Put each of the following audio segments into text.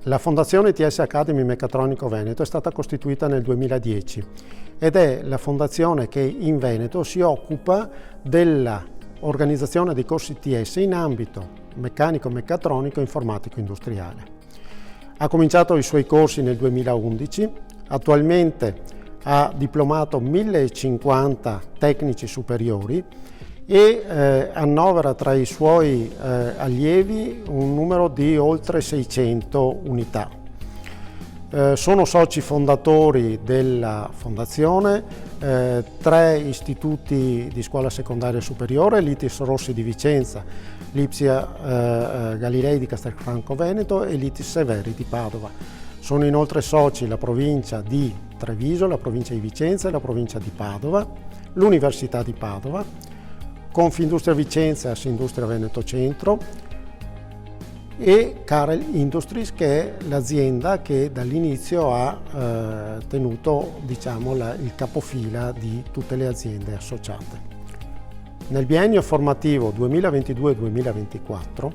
La Fondazione ITS Academy Meccatronico Veneto è stata costituita nel 2010 ed è la fondazione che in Veneto si occupa dell'organizzazione dei corsi ITS in ambito meccanico, meccatronico e informatico industriale. Ha cominciato i suoi corsi nel 2011, attualmente ha diplomato 1050 tecnici superiori e annovera tra i suoi allievi un numero di oltre 600 unità. Sono soci fondatori della fondazione 3 istituti di scuola secondaria superiore, l'ITIS Rossi di Vicenza, l'Ipsia Galilei di Castelfranco Veneto e l'ITIS Severi di Padova. Sono inoltre soci la provincia di Treviso, la provincia di Vicenza e la provincia di Padova, l'Università di Padova, Confindustria Vicenza e Assindustria Veneto Centro e Carel Industries, che è l'azienda che dall'inizio ha tenuto, diciamo, il capofila di tutte le aziende associate. Nel biennio formativo 2022-2024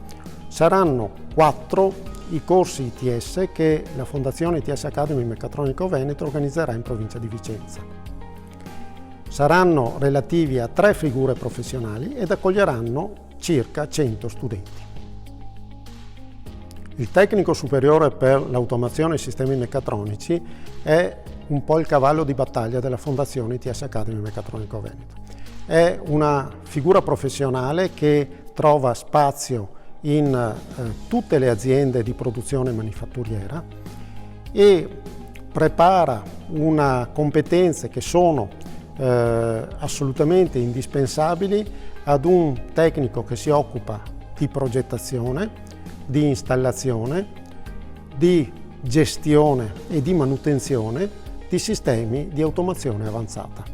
saranno 4 i corsi ITS che la Fondazione ITS Academy Meccatronico Veneto organizzerà in provincia di Vicenza. Saranno relativi a 3 figure professionali ed accoglieranno circa 100 studenti. Il tecnico superiore per l'automazione e i sistemi meccatronici è un po' il cavallo di battaglia della Fondazione ITS Academy Meccatronico Veneto. È una figura professionale che trova spazio in tutte le aziende di produzione manifatturiera e prepara una competenze che sono assolutamente indispensabili ad un tecnico che si occupa di progettazione, di installazione, di gestione e di manutenzione di sistemi di automazione avanzata.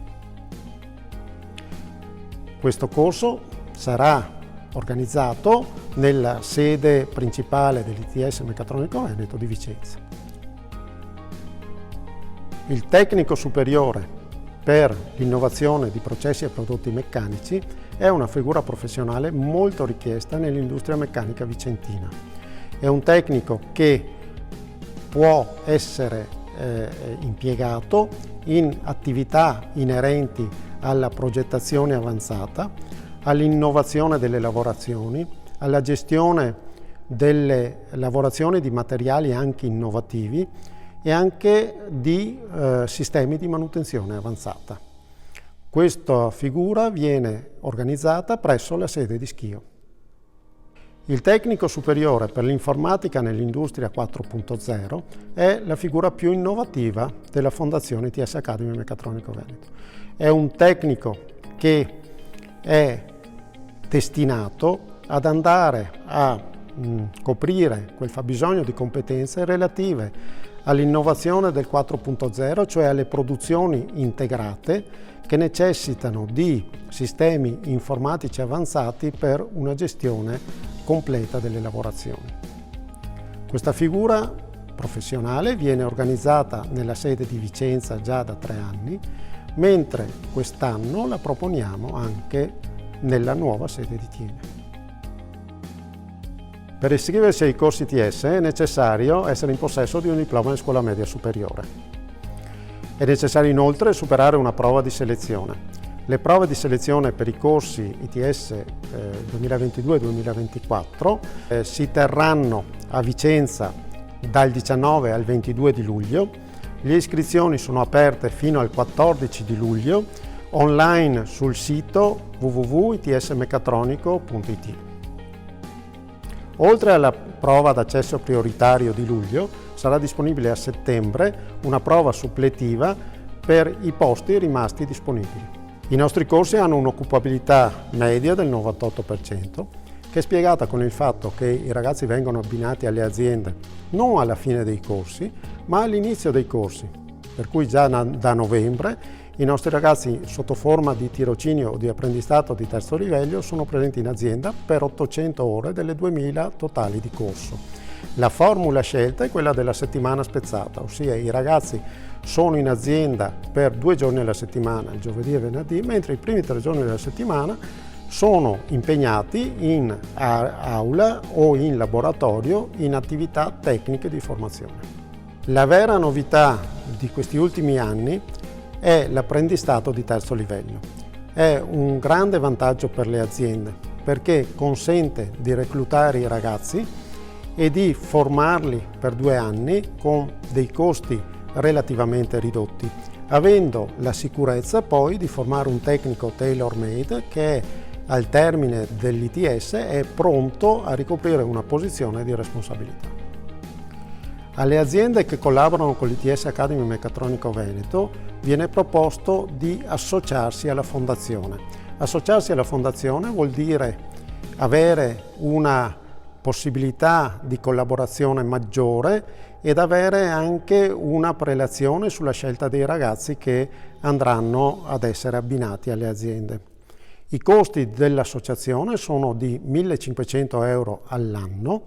Questo corso sarà organizzato nella sede principale dell'ITS Meccatronico Veneto di Vicenza. Il tecnico superiore per l'innovazione di processi e prodotti meccanici è una figura professionale molto richiesta nell'industria meccanica vicentina. È un tecnico che può essere impiegato in attività inerenti alla progettazione avanzata, all'innovazione delle lavorazioni, alla gestione delle lavorazioni di materiali anche innovativi e anche di sistemi di manutenzione avanzata. Questa figura viene organizzata presso la sede di Schio. Il tecnico superiore per l'informatica nell'industria 4.0 è la figura più innovativa della Fondazione ITS Academy Meccatronico Veneto. È un tecnico che è destinato ad andare a coprire quel fabbisogno di competenze relative all'innovazione del 4.0, cioè alle produzioni integrate che necessitano di sistemi informatici avanzati per una gestione completa delle lavorazioni. Questa figura professionale viene organizzata nella sede di Vicenza già da 3 anni, mentre quest'anno la proponiamo anche nella nuova sede di Thiene. Per iscriversi ai corsi ITS è necessario essere in possesso di un diploma di scuola media superiore. È necessario inoltre superare una prova di selezione. Le prove di selezione per i corsi ITS 2022-2024 si terranno a Vicenza dal 19 al 22 di luglio. Le iscrizioni sono aperte fino al 14 di luglio online sul sito www.itsmeccatronico.it. Oltre alla prova d'accesso prioritario di luglio, sarà disponibile a settembre una prova suppletiva per i posti rimasti disponibili. I nostri corsi hanno un'occupabilità media del 98%, che è spiegata con il fatto che i ragazzi vengono abbinati alle aziende non alla fine dei corsi, ma all'inizio dei corsi, per cui già da novembre i nostri ragazzi sotto forma di tirocinio o di apprendistato di terzo livello sono presenti in azienda per 800 ore delle 2000 totali di corso. La formula scelta è quella della settimana spezzata, ossia i ragazzi sono in azienda per 2 giorni alla settimana, il giovedì e venerdì, mentre i primi 3 giorni della settimana sono impegnati in aula o in laboratorio in attività tecniche di formazione. La vera novità di questi ultimi anni è l'apprendistato di terzo livello. È un grande vantaggio per le aziende perché consente di reclutare i ragazzi e di formarli per 2 anni con dei costi relativamente ridotti, avendo la sicurezza poi di formare un tecnico tailor-made che al termine dell'ITS è pronto a ricoprire una posizione di responsabilità. Alle aziende che collaborano con l'ITS Academy Meccatronico Veneto viene proposto di associarsi alla fondazione. Associarsi alla fondazione vuol dire avere una possibilità di collaborazione maggiore ed avere anche una prelazione sulla scelta dei ragazzi che andranno ad essere abbinati alle aziende. I costi dell'associazione sono di 1.500 euro all'anno,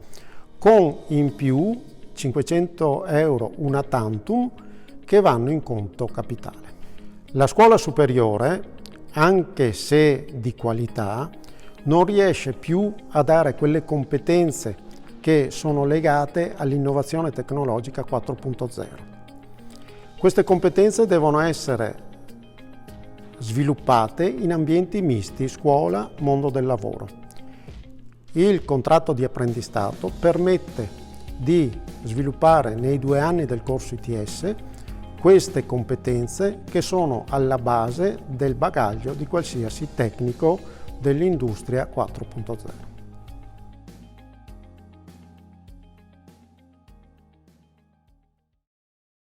con in più 500 euro una tantum che vanno in conto capitale. La scuola superiore, anche se di qualità, non riesce più a dare quelle competenze che sono legate all'innovazione tecnologica 4.0. Queste competenze devono essere sviluppate in ambienti misti, scuola, mondo del lavoro. Il contratto di apprendistato permette di sviluppare nei 2 anni del corso ITS queste competenze che sono alla base del bagaglio di qualsiasi tecnico dell'industria 4.0.